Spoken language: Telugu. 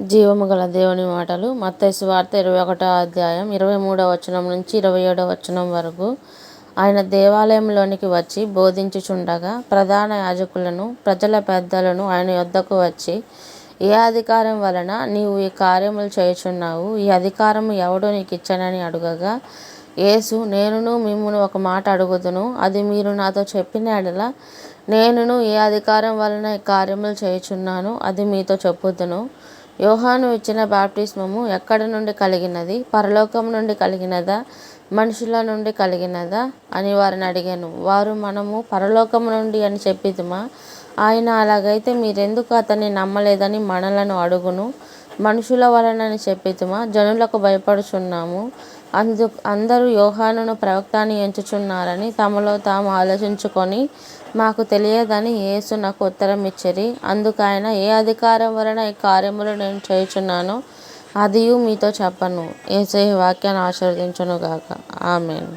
జీవము గల దేవుని మాటలు మత్తయి సువార్త 21వ అధ్యాయం 23వ వచనం నుంచి 27వ వచనం వరకు. ఆయన దేవాలయంలోనికి వచ్చి బోధించుచుండగా ప్రధాన యాజకులను ప్రజల పెద్దలను ఆయన యొద్దకు వచ్చి, ఏ అధికారం వలన నీవు ఈ కార్యములు చేయుచున్నావు? ఈ అధికారము ఎవడు నీకు ఇచ్చెనని అడుగగా, యేసు, నేనును మిమ్మును ఒక మాట అడుగుదును, అది మీరు నాతో చెప్పిన యెడల నేనును ఏ అధికారం వలన ఈ కార్యములు చేయుచున్నానో అది మీతో చెప్పుదును. యోహాను ఇచ్చిన బాప్టిస్మము ఎక్కడి నుండి కలిగినది? పరలోకం నుండి కలిగినదా, మనుషుల నుండి కలిగినదా అని వారిని అడిగాను. వారు, మనము పరలోకము నుండి అని చెప్పితిమా. ఆయన, అలాగైతే మీరెందుకు అతన్ని నమ్మలేదని మనలను అడుగును. మనుషుల వలనని చెప్పితిమా, జనులకు భయపడుచున్నాము. అందరూ యోహానును ప్రవక్త అని ఎంచుచున్నారని తమలో తాము ఆలోచించుకొని, మాకు తెలియదని యేసునకు ఉత్తరం ఇచ్చిరి. అందుకు ఆయన, ఏ అధికారం వలన ఈ కార్యములు నేను చేయుచున్నానో అదియు మీతో చెప్పను. యేసయ్య వాక్యాన్ని ఆశీర్వదించునుగాక. ఆమేన్.